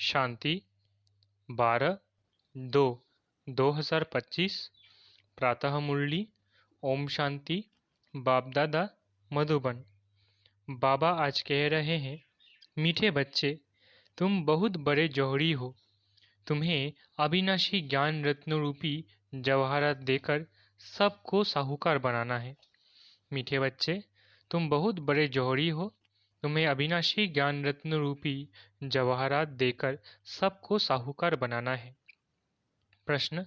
शांति 12/2/2025 प्रातः मुरली। ओम शांति। बाप दादा मधुबन। बाबा आज कह रहे हैं, मीठे बच्चे, तुम बहुत बड़े जौहरी हो। तुम्हें अविनाशी ज्ञान रत्न रूपी जवाहरात देकर सबको साहूकार बनाना है। मीठे बच्चे, तुम बहुत बड़े जौहरी हो। तुम्हें अविनाशी ज्ञान रत्न रूपी जवाहरात देकर सबको साहूकार बनाना है। प्रश्न: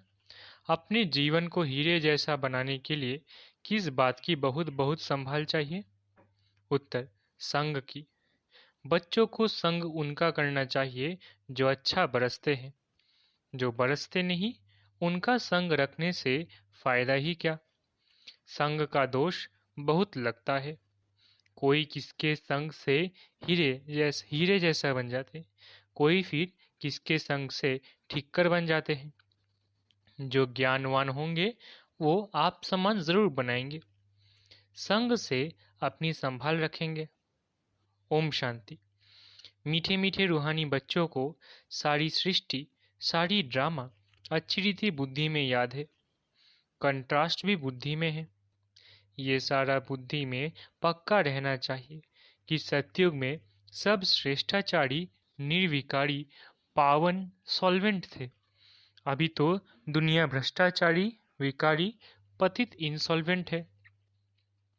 अपने जीवन को हीरे जैसा बनाने के लिए किस बात की बहुत बहुत संभाल चाहिए? उत्तर: संग की। बच्चों को संग उनका करना चाहिए जो अच्छा बरसते हैं। जो बरसते नहीं, उनका संग रखने से फायदा ही क्या। संग का दोष बहुत लगता है। कोई किसके संग से हीरे जैसा बन जाते, कोई फिर किसके संग से ठिक्कर बन जाते हैं। जो ज्ञानवान होंगे वो आप समान जरूर बनाएंगे। संग से अपनी संभाल रखेंगे। ओम शांति। मीठे मीठे रूहानी बच्चों को सारी सृष्टि, सारी ड्रामा अच्छी रीति बुद्धि में याद है। कंट्रास्ट भी बुद्धि में है। ये सारा बुद्धि में पक्का रहना चाहिए कि सतयुग में सब श्रेष्ठाचारी, निर्विकारी, पावन सॉल्वेंट थे। अभी तो दुनिया भ्रष्टाचारी, विकारी, पतित इंसॉल्वेंट है।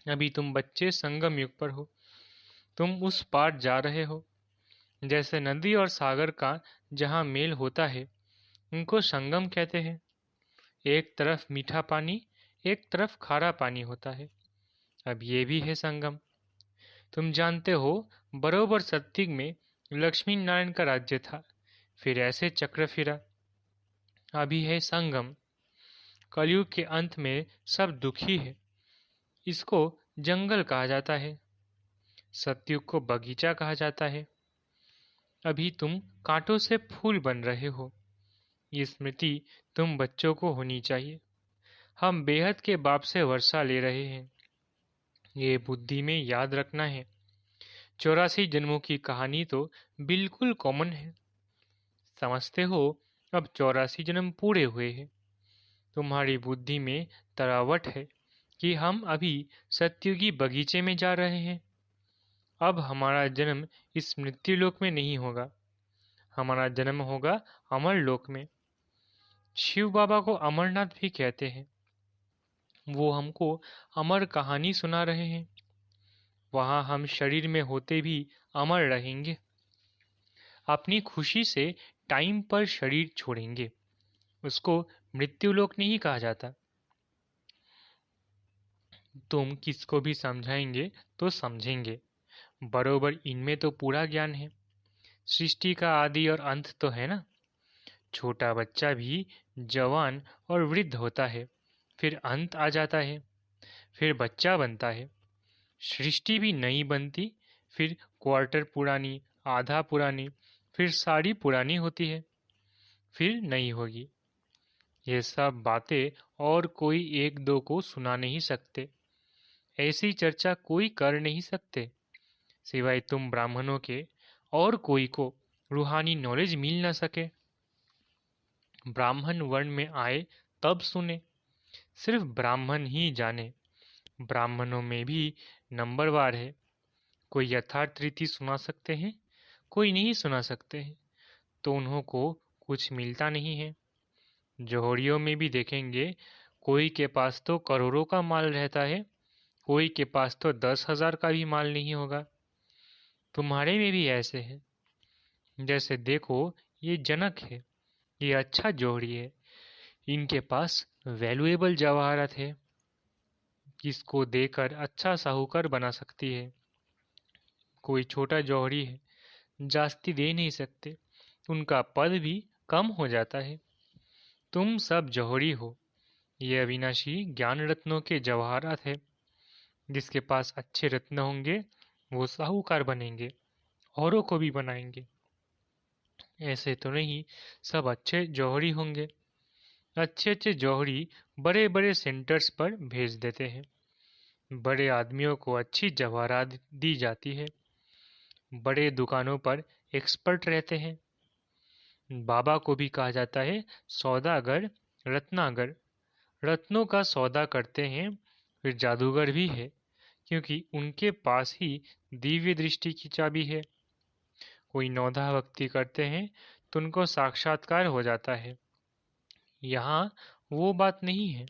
अभी तुम बच्चे संगम युग पर हो। तुम उस पार जा रहे हो। जैसे नदी और सागर का जहाँ मेल होता है, उनको संगम कहते हैं। एक तरफ मीठा पानी, एक तरफ खारा पानी होता है। अब ये भी है संगम। तुम जानते हो, बरोबर सतयुग में लक्ष्मी नारायण का राज्य था, फिर ऐसे चक्र फिरा। अभी है संगम। कलयुग के अंत में सब दुखी है। इसको जंगल कहा जाता है। सतयुग को बगीचा कहा जाता है। अभी तुम कांटों से फूल बन रहे हो। ये स्मृति तुम बच्चों को होनी चाहिए। हम बेहद के बाप से वर्षा ले रहे हैं। ये बुद्धि में याद रखना है। 84 जन्मों की कहानी तो बिल्कुल कॉमन है। समझते हो, अब 84 जन्म पूरे हुए हैं। तुम्हारी बुद्धि में तरावट है कि हम अभी सतयुगी बगीचे में जा रहे हैं। अब हमारा जन्म इस मृत्युलोक में नहीं होगा। हमारा जन्म होगा अमर लोक में। शिव बाबा को अमरनाथ भी कहते हैं। वो हमको अमर कहानी सुना रहे हैं। वहाँ हम शरीर में होते भी अमर रहेंगे। अपनी खुशी से टाइम पर शरीर छोड़ेंगे। उसको मृत्युलोक नहीं कहा जाता। तुम किसको भी समझाएंगे तो समझेंगे। बरोबर इनमें तो पूरा ज्ञान है। सृष्टि का आदि और अंत तो है ना। छोटा बच्चा भी जवान और वृद्ध होता है, फिर अंत आ जाता है, फिर बच्चा बनता है। सृष्टि भी नई बनती, फिर क्वार्टर पुरानी, आधा पुरानी, फिर सारी पुरानी होती है, फिर नई होगी। ये सब बातें और कोई एक दो को सुना नहीं सकते। ऐसी चर्चा कोई कर नहीं सकते सिवाय तुम ब्राह्मणों के। और कोई को रूहानी नॉलेज मिल न सके। ब्राह्मण वर्ण में आए तब सुने। सिर्फ ब्राह्मण ही जाने। ब्राह्मणों में भी नंबरवार है। कोई यथार्थ रीति सुना सकते हैं, कोई नहीं सुना सकते हैं, तो उन्हों को कुछ मिलता नहीं है। जौहरियों में भी देखेंगे, कोई के पास तो करोड़ों का माल रहता है, कोई के पास तो 10,000 का भी माल नहीं होगा। तुम्हारे में भी ऐसे है। जैसे देखो, ये जनक है, ये अच्छा जौहरी है। इनके पास वैल्यूएबल जवाहरात है, किसको देकर अच्छा साहूकार बना सकती है। कोई छोटा जौहरी है, जास्ती दे नहीं सकते, उनका पद भी कम हो जाता है। तुम सब जौहरी हो। ये अविनाशी ज्ञान रत्नों के जवाहरात है। जिसके पास अच्छे रत्न होंगे वो साहूकार बनेंगे, औरों को भी बनाएंगे। ऐसे तो नहीं सब अच्छे जौहरी होंगे। अच्छे अच्छे जौहरी बड़े बड़े सेंटर्स पर भेज देते हैं। बड़े आदमियों को अच्छी जवाहरात दी जाती है। बड़े दुकानों पर एक्सपर्ट रहते हैं। बाबा को भी कहा जाता है सौदागर, रत्नागर। रत्नों का सौदा करते हैं, फिर जादूगर भी है, क्योंकि उनके पास ही दिव्य दृष्टि की चाबी है। कोई नौधा भक्ति करते हैं तो उनको साक्षात्कार हो जाता है। यहाँ वो बात नहीं है।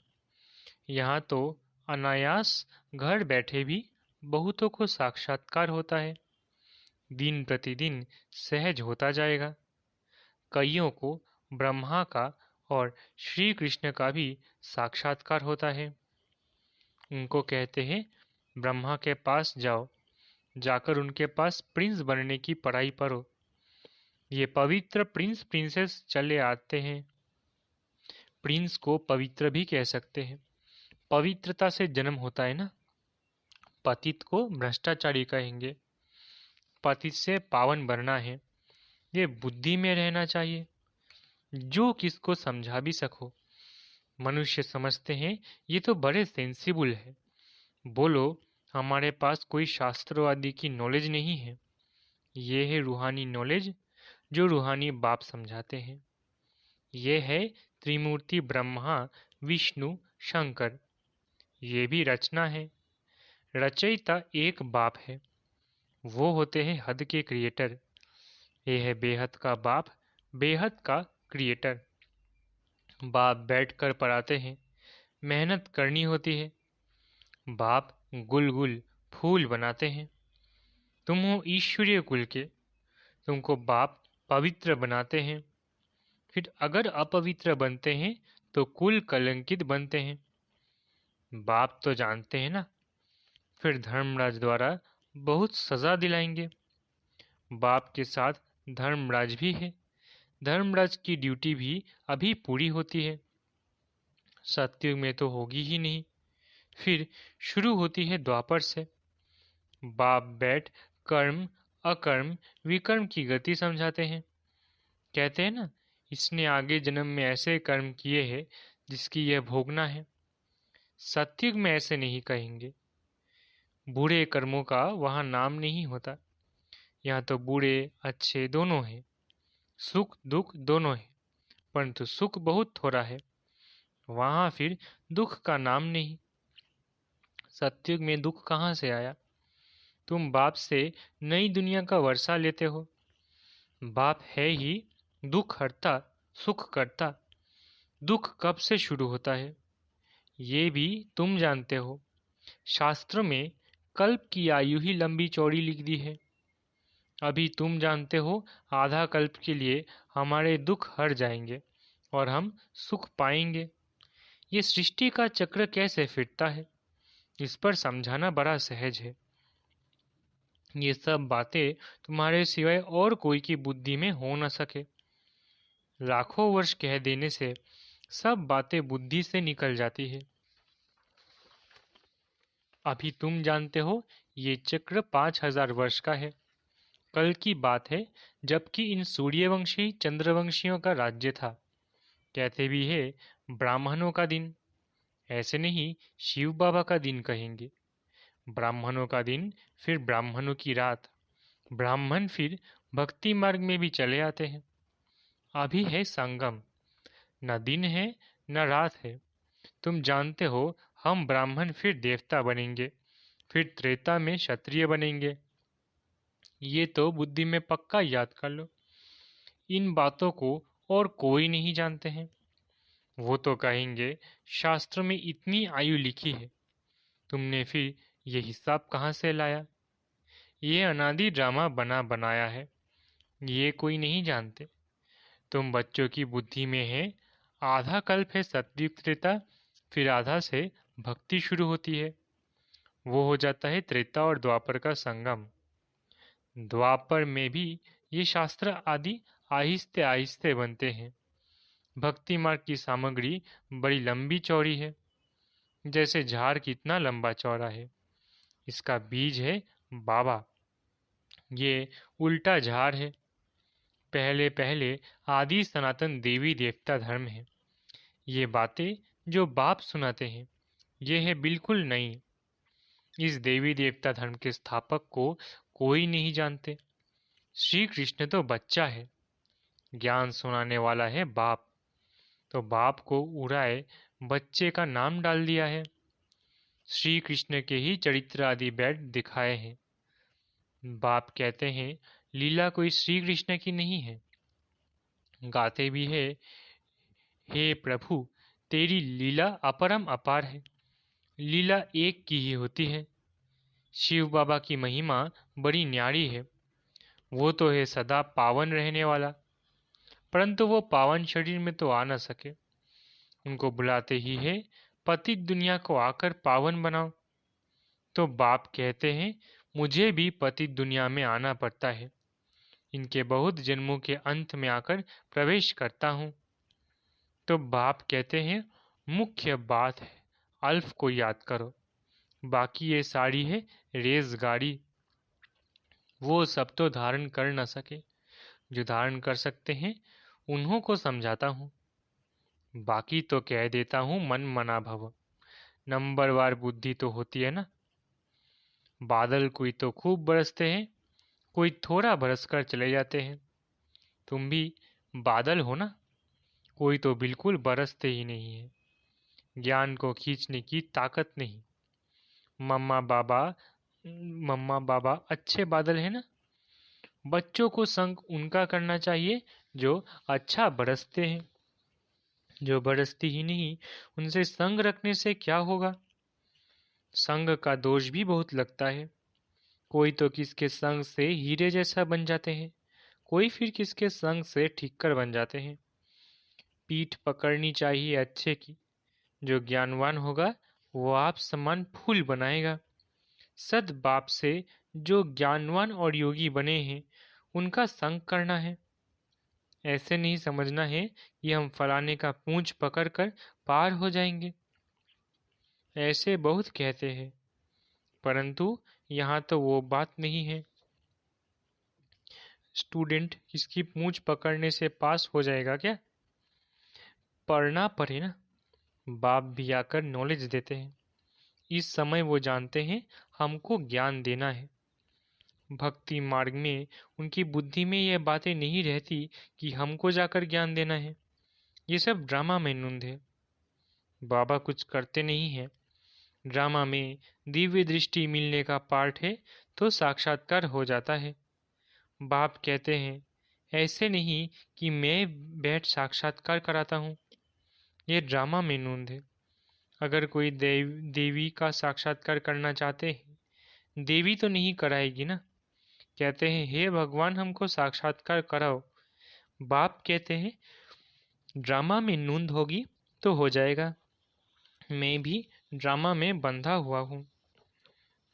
यहाँ तो अनायास घर बैठे भी बहुतों को साक्षात्कार होता है। दिन प्रतिदिन सहज होता जाएगा। कईयों को ब्रह्मा का और श्री कृष्ण का भी साक्षात्कार होता है। उनको कहते हैं ब्रह्मा के पास जाओ, जाकर उनके पास प्रिंस बनने की पढ़ाई पढ़ो। ये पवित्र प्रिंस प्रिंसेस चले आते हैं। प्रिंस को पवित्र भी कह सकते हैं। पवित्रता से जन्म होता है ना। पतित को भ्रष्टाचारी कहेंगे। पतित से पावन बनना है, ये बुद्धि में रहना चाहिए, जो किसको समझा भी सको। मनुष्य समझते हैं ये तो बड़े सेंसिबल है। बोलो हमारे पास कोई शास्त्रवादी की नॉलेज नहीं है। ये है रूहानी नॉलेज, जो रूहानी बाप समझाते हैं। ये है त्रिमूर्ति ब्रह्मा, विष्णु, शंकर। ये भी रचना है। रचयिता एक बाप है, वो होते हैं हद के क्रिएटर। ये है बेहद का बाप, बेहद का क्रिएटर। बाप बैठकर पढ़ाते हैं, मेहनत करनी होती है। बाप गुल गुल फूल बनाते हैं। तुम हो ईश्वरीय कुल के, तुमको बाप पवित्र बनाते हैं। फिर अगर अपवित्र बनते हैं तो कुल कलंकित बनते हैं। बाप तो जानते हैं ना। फिर धर्मराज द्वारा बहुत सजा दिलाएंगे। बाप के साथ धर्मराज भी है। धर्मराज की ड्यूटी भी अभी पूरी होती है। सतयुग में तो होगी ही नहीं। फिर शुरू होती है द्वापर से। बाप बैठ कर्म, अकर्म, विकर्म की गति समझाते हैं। कहते हैं ना, इसने आगे जन्म में ऐसे कर्म किए हैं जिसकी यह भोगना है। सतयुग में ऐसे नहीं कहेंगे। बुरे कर्मों का वहाँ नाम नहीं होता। यहाँ तो बुरे अच्छे दोनों हैं, सुख दुख दोनों हैं, परंतु सुख बहुत थोड़ा है। वहाँ फिर दुख का नाम नहीं। सतयुग में दुख कहाँ से आया? तुम बाप से नई दुनिया का वर्षा लेते हो। बाप है ही दुख हरता, सुख करता। दुख कब से शुरू होता है ये भी तुम जानते हो। शास्त्र में कल्प की आयु ही लंबी चौड़ी लिख दी है। अभी तुम जानते हो आधा कल्प के लिए हमारे दुख हर जाएंगे और हम सुख पाएंगे। ये सृष्टि का चक्र कैसे फिरता है, इस पर समझाना बड़ा सहज है। ये सब बातें तुम्हारे सिवाय और कोई की बुद्धि में हो न सके। लाखों वर्ष कह देने से सब बातें बुद्धि से निकल जाती है। अभी तुम जानते हो ये चक्र 5000 वर्ष का है। कल की बात है, जबकि इन सूर्यवंशी चंद्रवंशियों का राज्य था। कहते भी है ब्राह्मणों का दिन, ऐसे नहीं शिव बाबा का दिन कहेंगे। ब्राह्मणों का दिन, फिर ब्राह्मणों की रात। ब्राह्मण फिर भक्ति मार्ग में भी चले आते हैं। अभी है संगम, न दिन है न रात है। तुम जानते हो हम ब्राह्मण फिर देवता बनेंगे, फिर त्रेता में क्षत्रिय बनेंगे। ये तो बुद्धि में पक्का याद कर लो। इन बातों को और कोई नहीं जानते हैं। वो तो कहेंगे शास्त्र में इतनी आयु लिखी है, तुमने फिर ये हिसाब कहाँ से लाया? ये अनादि ड्रामा बना बनाया है, ये कोई नहीं जानते। तुम बच्चों की बुद्धि में है आधा कल्प है सतयुग त्रेता, फिर आधा से भक्ति शुरू होती है। वो हो जाता है त्रेता और द्वापर का संगम। द्वापर में भी ये शास्त्र आदि आहिस्ते आहिस्ते बनते हैं। भक्ति मार्ग की सामग्री बड़ी लंबी चौड़ी है, जैसे झाड़ कितना लंबा चौड़ा है। इसका बीज है बाबा। ये उल्टा झाड़ है। पहले पहले आदि सनातन देवी देवता धर्म है। ये बातें जो बाप सुनाते हैं ये है बिल्कुल नई। इस देवी देवता धर्म के स्थापक को कोई नहीं जानते। श्री कृष्ण तो बच्चा है, ज्ञान सुनाने वाला है बाप, तो बाप को उड़ाए बच्चे का नाम डाल दिया है। श्री कृष्ण के ही चरित्र आदि बैठ दिखाए हैं। बाप कहते हैं लीला कोई श्री कृष्ण की नहीं है। गाते भी है, हे प्रभु तेरी लीला अपरम अपार है। लीला एक की ही होती है। शिव बाबा की महिमा बड़ी न्यारी है। वो तो है सदा पावन रहने वाला, परंतु वो पावन शरीर में तो आ न सके। उनको बुलाते ही है पतित दुनिया को आकर पावन बनाओ। तो बाप कहते हैं मुझे भी पतित दुनिया में आना पड़ता है। इनके बहुत जन्मों के अंत में आकर प्रवेश करता हूँ। तो बाप कहते हैं मुख्य बात है अल्फ को याद करो, बाकी ये सारी है रेस गाड़ी। वो सब तो धारण कर न सके, जो धारण कर सकते हैं उन्हों को समझाता हूँ। बाकी तो कह देता हूँ मन मना भव। नंबरवार बुद्धि तो होती है ना। बादल कोई तो खूब बरसते हैं, कोई थोड़ा बरस कर चले जाते हैं। तुम भी बादल हो ना, कोई तो बिल्कुल बरसते ही नहीं है। ज्ञान को खींचने की ताकत नहीं। मम्मा बाबा मम्मा बाबा अच्छे बादल है ना। बच्चों को संग उनका करना चाहिए जो अच्छा बरसते हैं। जो बरसती ही नहीं, उनसे संग रखने से क्या होगा। संग का दोष भी बहुत लगता है। कोई तो किसके संग से हीरे जैसा बन जाते हैं, कोई फिर किसके संग से ठिक्कर बन जाते हैं। पीठ पकड़नी चाहिए अच्छे की। जो ज्ञानवान होगा वो आप समान फूल बनाएगा। सद बाप से जो ज्ञानवान और योगी बने हैं उनका संग करना है। ऐसे नहीं समझना है कि हम फलाने का पूंछ पकड़कर पार हो जाएंगे। ऐसे बहुत कहते हैं, परंतु यहाँ तो वो बात नहीं है। स्टूडेंट किसकी पूंछ पकड़ने से पास हो जाएगा क्या? पढ़ना पड़े ना। बाप भी आकर नॉलेज देते हैं। इस समय वो जानते हैं हमको ज्ञान देना है। भक्ति मार्ग में उनकी बुद्धि में यह बातें नहीं रहती कि हमको जाकर ज्ञान देना है। ये सब ड्रामा में नूंद है। बाबा कुछ करते नहीं है। ड्रामा में दिव्य दृष्टि मिलने का पार्ट है तो साक्षात्कार हो जाता है। बाप कहते हैं ऐसे नहीं कि मैं बैठ साक्षात्कार कराता हूँ। ये ड्रामा में नूंद है। अगर कोई देवी का साक्षात्कार करना चाहते हैं, देवी तो नहीं कराएगी ना। कहते हैं हे भगवान हमको साक्षात्कार कराओ। बाप कहते हैं ड्रामा में नूंद होगी तो हो जाएगा। मैं भी ड्रामा में बंधा हुआ हूँ।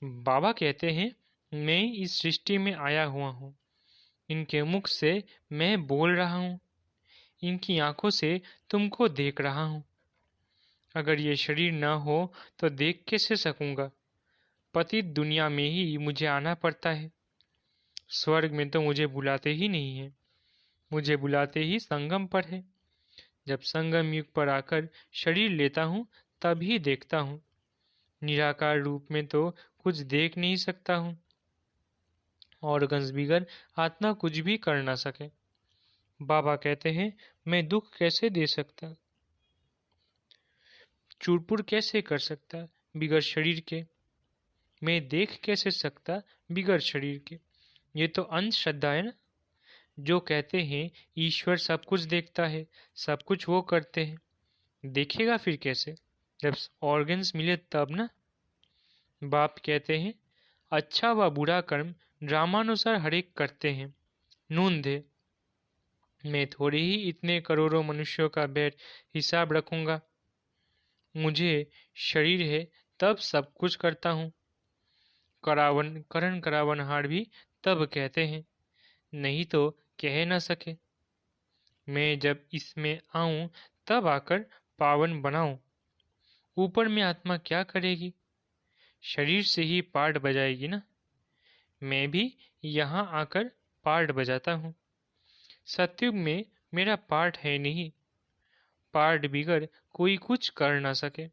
बाबा कहते हैं मैं इस सृष्टि में आया हुआ हूँ। इनके मुख से मैं बोल रहा हूँ, इनकी आंखों से तुमको देख रहा हूँ। अगर ये शरीर न हो तो देख कैसे सकूंगा। पतित दुनिया में ही मुझे आना पड़ता है। स्वर्ग में तो मुझे बुलाते ही नहीं है। मुझे बुलाते ही संगम पर है। जब संगम युग पर आकर शरीर लेता हूँ तभी देखता हूँ। निराकार रूप में तो कुछ देख नहीं सकता हूँ। ऑर्गन्स बिगर आत्मा कुछ भी कर ना सके। बाबा कहते हैं मैं दुख कैसे दे सकता, चूरपुर कैसे कर सकता बिगर शरीर के। मैं देख कैसे सकता बिगर शरीर के। ये तो अंधश्रद्धा है ना। जो कहते हैं ईश्वर सब कुछ देखता है, सब कुछ वो करते हैं, देखेगा फिर कैसे जब ऑर्गन्स मिले तब ना। बाप कहते हैं अच्छा व बुरा कर्म ड्रामानुसार हरेक करते हैं। नून दे। मैं थोड़े ही इतने करोड़ों मनुष्यों का बैठ हिसाब रखूंगा। मुझे शरीर है तब सब कुछ करता हूँ। करण करावनहार भी तब कहते हैं, नहीं तो कह न सके। मैं जब इसमें आऊं तब आकर पावन बनाऊं। ऊपर में आत्मा क्या करेगी? शरीर से ही पार्ट बजाएगी ना। मैं भी यहाँ आकर पार्ट बजाता हूँ। सत्युग में मेरा पार्ट है नहीं। पार्ट बिगर कोई कुछ कर ना सके।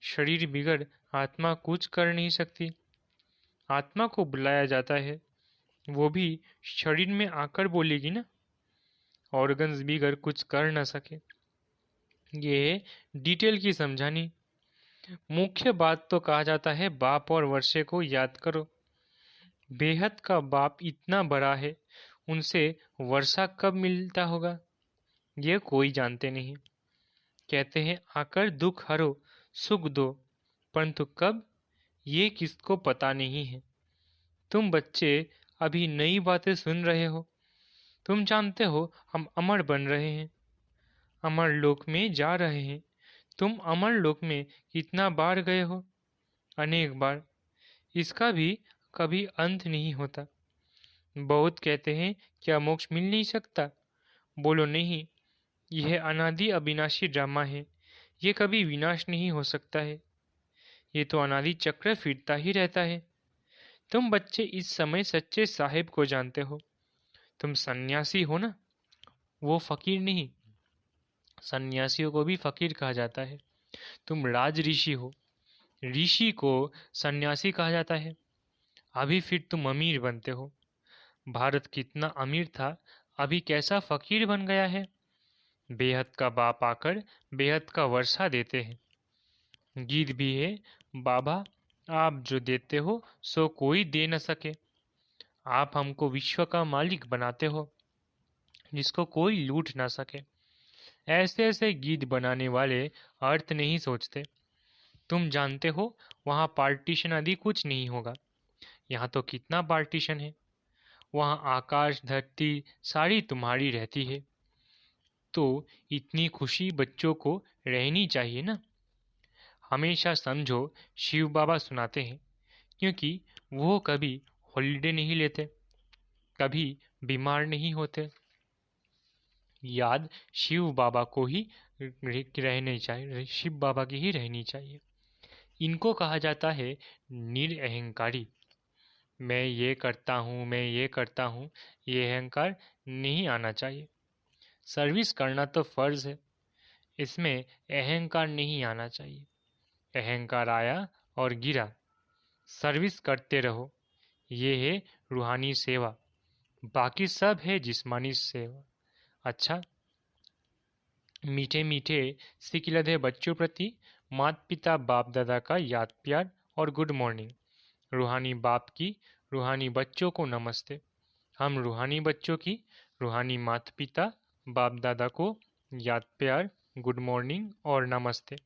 शरीर बिगर आत्मा कुछ कर नहीं सकती। आत्मा को बुलाया जाता है, वो भी शरीर में आकर बोलेगी ना। ऑर्गन्स बिगड़ कुछ कर न सके। ये है डिटेल की समझानी। मुख्य बात तो कहा जाता है बाप और वर्षे को याद करो। बेहद का बाप इतना बड़ा है, उनसे वर्षा कब मिलता होगा ये कोई जानते नहीं। कहते हैं आकर दुख हरो सुख दो, परंतु कब ये किसको पता नहीं है। तुम बच्चे अभी नई बातें सुन रहे हो। तुम जानते हो हम अमर बन रहे हैं, अमर लोक में जा रहे हैं। तुम अमर लोक में कितना बार गए हो? अनेक बार। इसका भी कभी अंत नहीं होता। बहुत कहते हैं क्या मोक्ष मिल नहीं सकता? बोलो नहीं, यह अनादि अविनाशी ड्रामा है। ये कभी विनाश नहीं हो सकता है। ये तो अनादि चक्र फिरता ही रहता है। तुम बच्चे इस समय सच्चे साहेब को जानते हो। तुम सन्यासी हो ना, वो फकीर नहीं। सन्यासियों को भी फकीर कहा जाता है। तुम राज ऋषि हो, ऋषि को सन्यासी कहा जाता है। अभी फिर तुम अमीर बनते हो। भारत कितना अमीर था, अभी कैसा फकीर बन गया है। बेहद का बाप आकर बेहद का वर्षा देते हैं। गीत भी है, बाबा आप जो देते हो सो कोई दे न सके। आप हमको विश्व का मालिक बनाते हो, जिसको कोई लूट ना सके। ऐसे ऐसे गीत बनाने वाले अर्थ नहीं सोचते। तुम जानते हो वहाँ पार्टीशन आदि कुछ नहीं होगा। यहाँ तो कितना पार्टीशन है। वहाँ आकाश धरती सारी तुम्हारी रहती है। तो इतनी खुशी बच्चों को रहनी चाहिए ना। हमेशा समझो शिव बाबा सुनाते हैं, क्योंकि वो कभी हॉलीडे नहीं लेते, कभी बीमार नहीं होते। याद शिव बाबा को ही रहनी चाहिए, शिव बाबा की ही रहनी चाहिए। इनको कहा जाता है निरअहंकारी। मैं ये करता हूँ, मैं ये करता हूँ, ये अहंकार नहीं आना चाहिए। सर्विस करना तो फर्ज है, इसमें अहंकार नहीं आना चाहिए। अहंकार आया और गिरा। सर्विस करते रहो, ये है रूहानी सेवा। बाकी सब है जिस्मानी सेवा। अच्छा, मीठे मीठे सिकिलधे बच्चों प्रति माता पिता बाप दादा का याद प्यार और गुड मॉर्निंग। रूहानी बाप की रूहानी बच्चों को नमस्ते। हम रूहानी बच्चों की रूहानी माता पिता बाप दादा को याद प्यार, गुड मॉर्निंग और नमस्ते।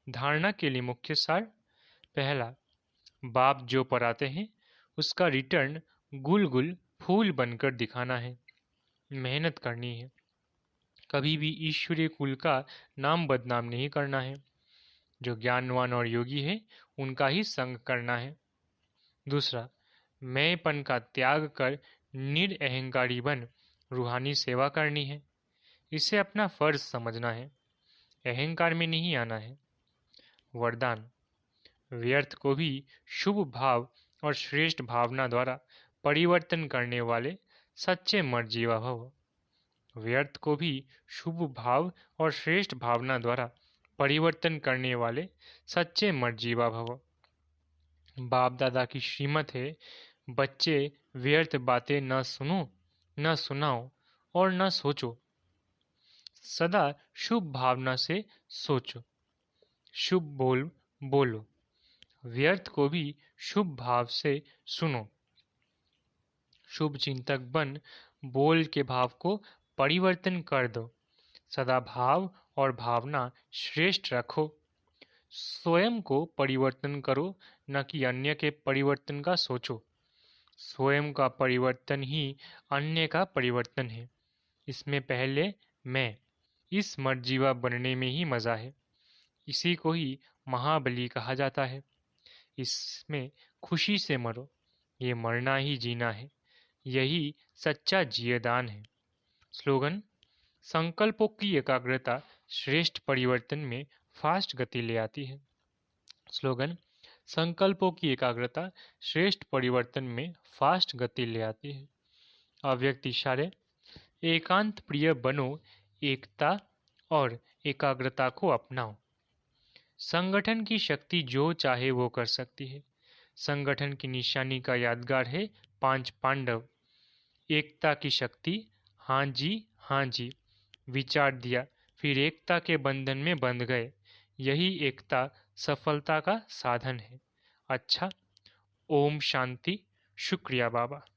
धारणा के लिए मुख्य सार। पहला, बाप जो पढ़ाते हैं उसका रिटर्न गुल गुल फूल बनकर दिखाना है। मेहनत करनी है। कभी भी ईश्वरीय कुल का नाम बदनाम नहीं करना है। जो ज्ञानवान और योगी है उनका ही संग करना है। दूसरा, मैंपन का त्याग कर निरअहंकारी बन रूहानी सेवा करनी है। इसे अपना फर्ज समझना है, अहंकार में नहीं आना है। वरदान, व्यर्थ को भी शुभ भाव और श्रेष्ठ भावना द्वारा परिवर्तन करने वाले सच्चे मर्जीवा भव। व्यर्थ को भी शुभ भाव और श्रेष्ठ भावना द्वारा परिवर्तन करने वाले सच्चे मर्जीवा भव। बाप दादा की श्रीमत है, बच्चे व्यर्थ बातें न सुनो, न सुनाओ और न सोचो। सदा शुभ भावना से सोचो, शुभ बोल बोलो। व्यर्थ को भी शुभ भाव से सुनो। शुभ चिंतक बन बोल के भाव को परिवर्तन कर दो। सदा भाव और भावना श्रेष्ठ रखो। स्वयं को परिवर्तन करो, न कि अन्य के परिवर्तन का सोचो। स्वयं का परिवर्तन ही अन्य का परिवर्तन है। इसमें पहले मैं, इस मर्जीवा बनने में ही मजा है। इसी को ही महाबली कहा जाता है। इसमें खुशी से मरो, ये मरना ही जीना है। यही सच्चा जियेदान है। स्लोगन, संकल्पों की एकाग्रता श्रेष्ठ परिवर्तन में फास्ट गति ले आती है। स्लोगन, संकल्पों की एकाग्रता श्रेष्ठ परिवर्तन में फास्ट गति ले आती है। अव्यक्त इशारे, एकांत प्रिय बनो, एकता और एकाग्रता को अपनाओ। संगठन की शक्ति जो चाहे वो कर सकती है। संगठन की निशानी का यादगार है 5 पांडव। एकता की शक्ति, हाँ जी हाँ जी, विचार दिया, फिर एकता के बंधन में बंध गए। यही एकता सफलता का साधन है। अच्छा, ओम शांति। शुक्रिया बाबा।